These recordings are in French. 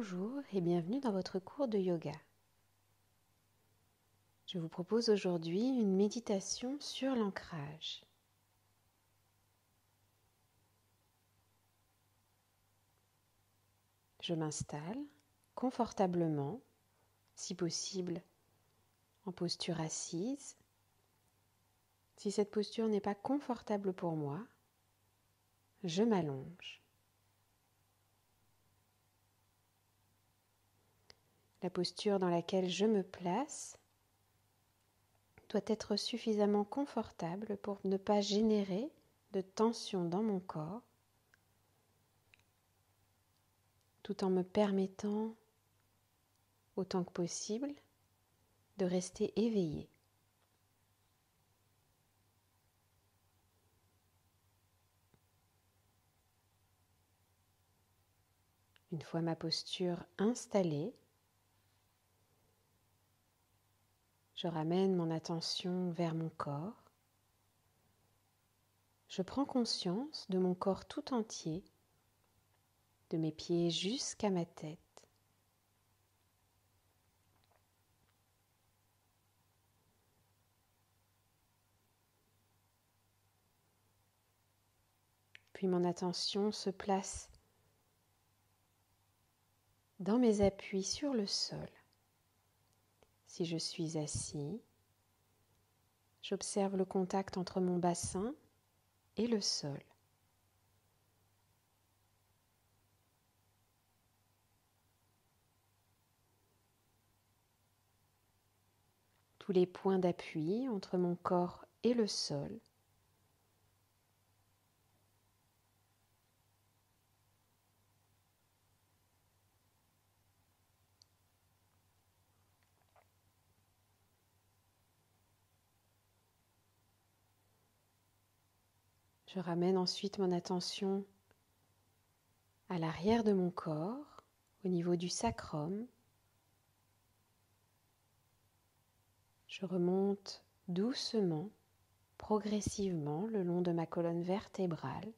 Bonjour et bienvenue dans votre cours de yoga. Je vous propose aujourd'hui une méditation sur l'ancrage. Je m'installe confortablement, si possible en posture assise. Si cette posture n'est pas confortable pour moi, je m'allonge. La posture dans laquelle je me place doit être suffisamment confortable pour ne pas générer de tension dans mon corps, tout en me permettant, autant que possible, de rester éveillé. Une fois ma posture installée, je ramène mon attention vers mon corps. Je prends conscience de mon corps tout entier, de mes pieds jusqu'à ma tête. Puis mon attention se place dans mes appuis sur le sol. Si je suis assis, j'observe le contact entre mon bassin et le sol. Tous les points d'appui entre mon corps et le sol Je ramène ensuite mon attention à l'arrière de mon corps, au niveau du sacrum. Je remonte doucement, progressivement, le long de ma colonne vertébrale,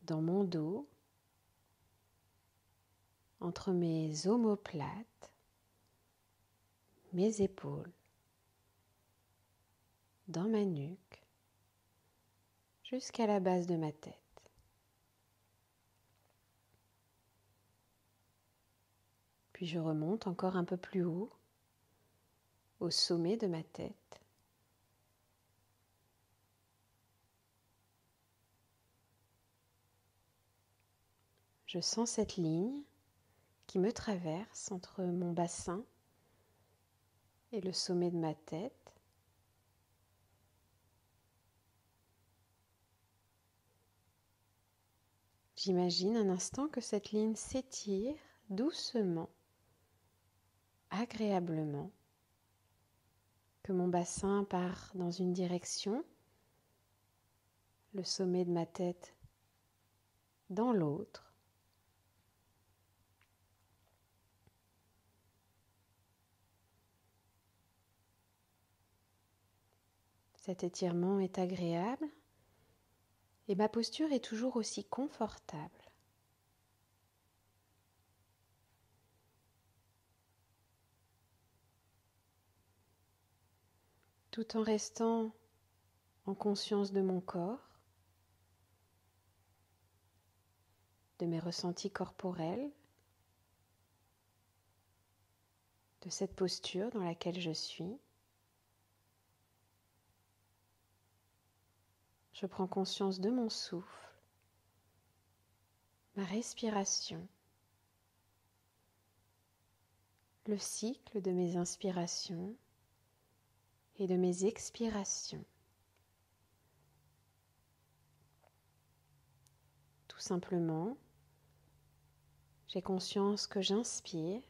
dans mon dos, entre mes omoplates, mes épaules, dans ma nuque, jusqu'à la base de ma tête. Puis je remonte encore un peu plus haut, au sommet de ma tête. Je sens cette ligne qui me traverse entre mon bassin et le sommet de ma tête. J'imagine un instant que cette ligne s'étire doucement, agréablement, que mon bassin part dans une direction, le sommet de ma tête dans l'autre. Cet étirement est agréable et ma posture est toujours aussi confortable. Tout en restant en conscience de mon corps, de mes ressentis corporels, de cette posture dans laquelle je suis. Je prends conscience de mon souffle, ma respiration, le cycle de mes inspirations et de mes expirations. Tout simplement, j'ai conscience que j'inspire,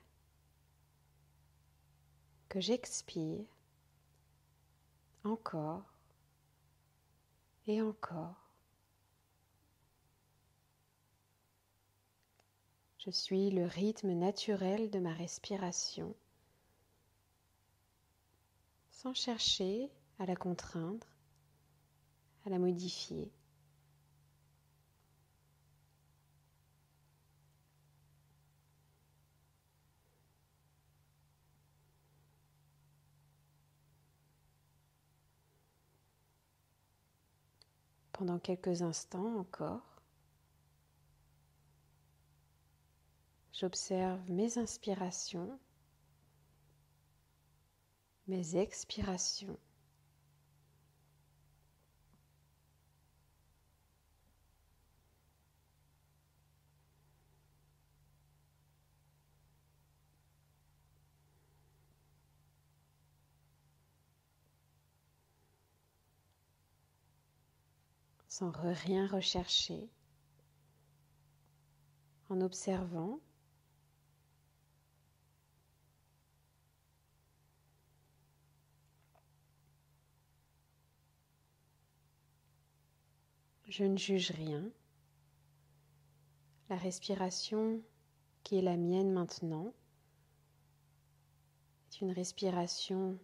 que j'expire, encore et encore. Je suis le rythme naturel de ma respiration, sans chercher à la contraindre, à la modifier. Pendant quelques instants encore, j'observe mes inspirations, mes expirations. Sans rien rechercher, en observant, je ne juge rien. La respiration qui est la mienne maintenant est une respiration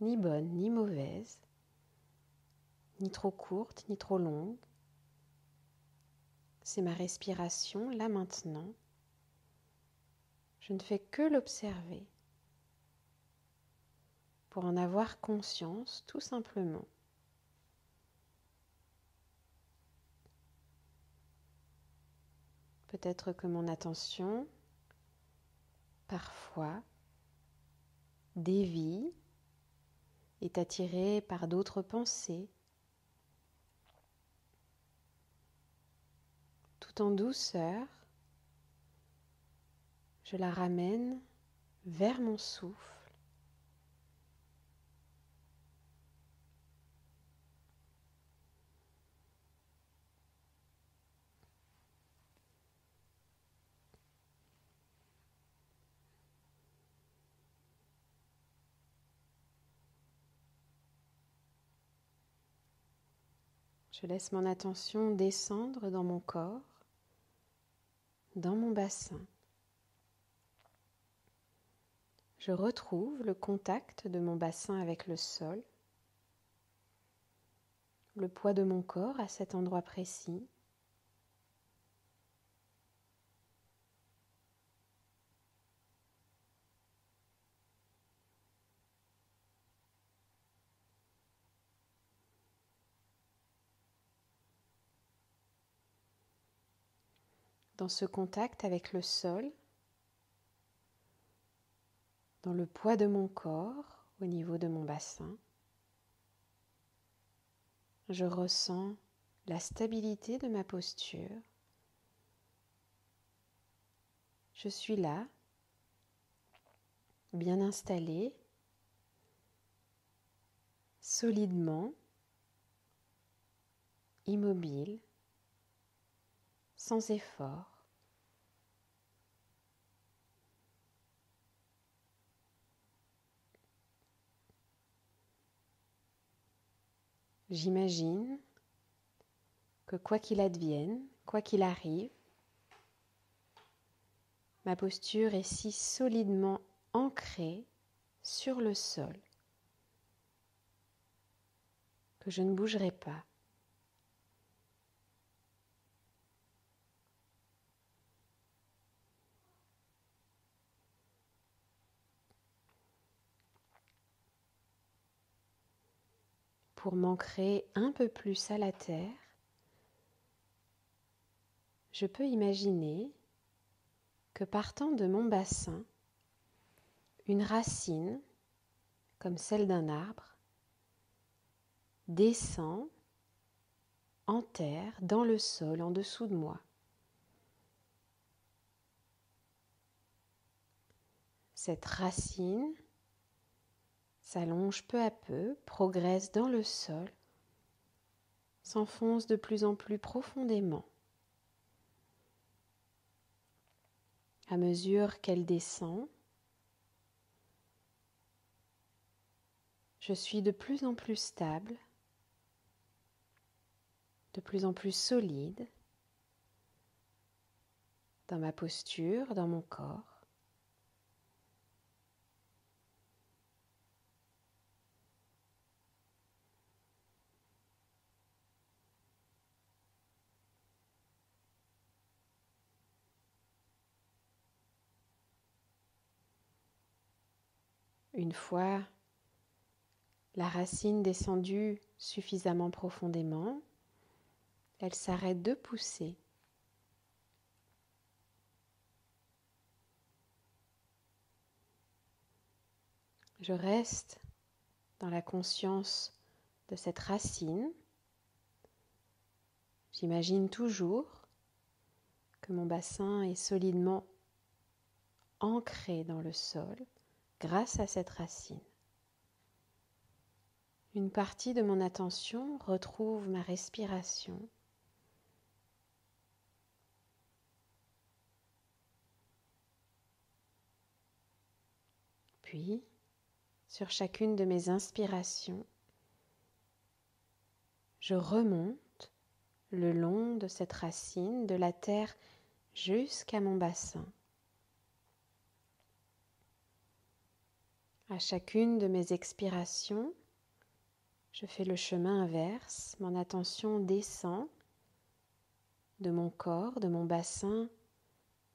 ni bonne ni mauvaise, ni trop courte ni trop longue. C'est ma respiration là maintenant. Je ne fais que l'observer pour en avoir conscience tout simplement. Peut-être que mon attention, parfois, dévie, est attirée par d'autres pensées, tout en douceur, je la ramène vers mon souffle. Je laisse mon attention descendre dans mon corps, dans mon bassin. Je retrouve le contact de mon bassin avec le sol, le poids de mon corps à cet endroit précis. Dans ce contact avec le sol, dans le poids de mon corps au niveau de mon bassin, je ressens la stabilité de ma posture. Je suis là, bien installée, solidement, immobile, sans effort. J'imagine que quoi qu'il advienne, quoi qu'il arrive, ma posture est si solidement ancrée sur le sol que je ne bougerai pas. Pour m'ancrer un peu plus à la terre, je peux imaginer que partant de mon bassin, une racine, comme celle d'un arbre, descend en terre, dans le sol, en dessous de moi. Cette racine s'allonge peu à peu, progresse dans le sol, s'enfonce de plus en plus profondément. À mesure qu'elle descend, je suis de plus en plus stable, de plus en plus solide dans ma posture, dans mon corps. Une fois la racine descendue suffisamment profondément, elle s'arrête de pousser. Je reste dans la conscience de cette racine. J'imagine toujours que mon bassin est solidement ancré dans le sol grâce à cette racine. Une partie de mon attention retrouve ma respiration. Puis, sur chacune de mes inspirations, je remonte le long de cette racine, de la terre jusqu'à mon bassin. À chacune de mes expirations, je fais le chemin inverse, mon attention descend de mon corps, de mon bassin,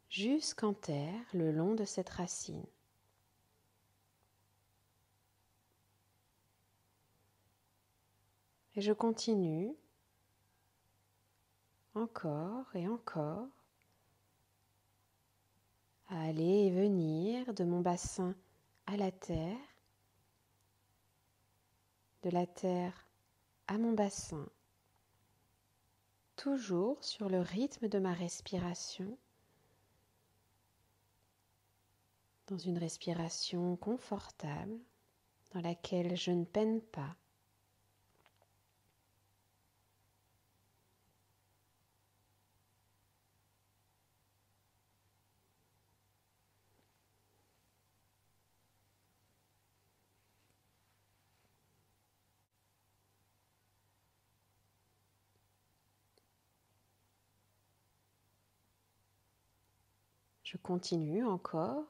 jusqu'en terre, le long de cette racine. Et je continue encore et encore à aller et venir de mon bassin à la terre, de la terre à mon bassin, toujours sur le rythme de ma respiration, dans une respiration confortable, dans laquelle je ne peine pas. Je continue encore,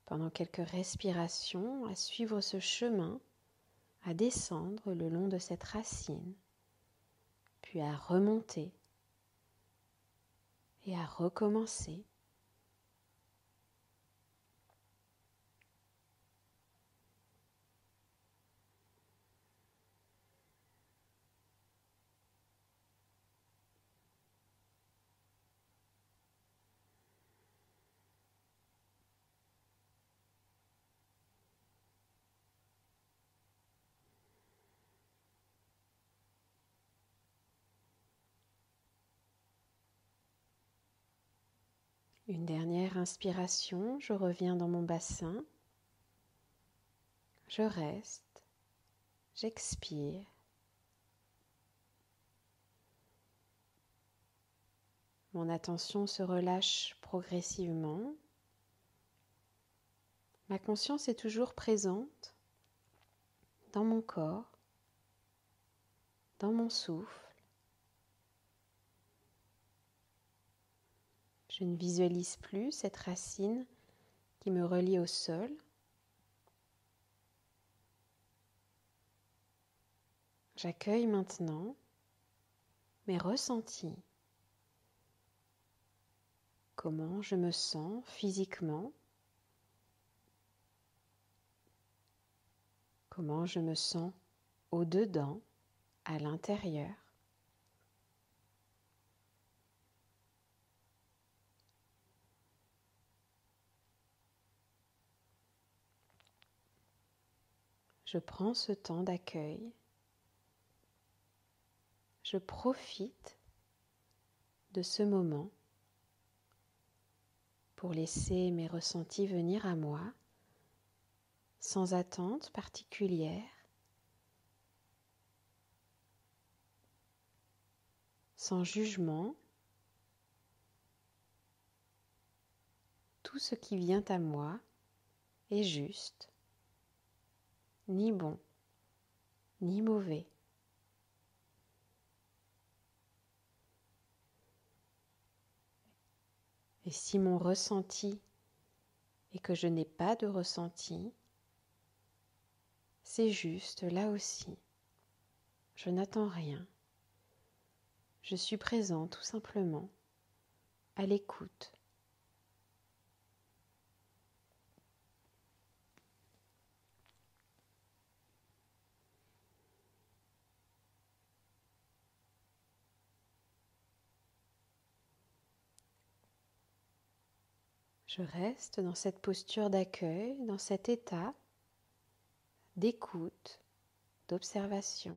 pendant quelques respirations, à suivre ce chemin, à descendre le long de cette racine, puis à remonter et à recommencer. Une dernière inspiration, je reviens dans mon bassin, je reste, j'expire. Mon attention se relâche progressivement. Ma conscience est toujours présente dans mon corps, dans mon souffle. Je ne visualise plus cette racine qui me relie au sol. J'accueille maintenant mes ressentis. Comment je me sens physiquement? Comment je me sens au-dedans, à l'intérieur? Je prends ce temps d'accueil. Je profite de ce moment pour laisser mes ressentis venir à moi sans attente particulière, sans jugement. Tout ce qui vient à moi est juste, ni bon, ni mauvais. Et si mon ressenti est que je n'ai pas de ressenti, c'est juste là aussi. Je n'attends rien. Je suis présent tout simplement, à l'écoute. Je reste dans cette posture d'accueil, dans cet état d'écoute, d'observation.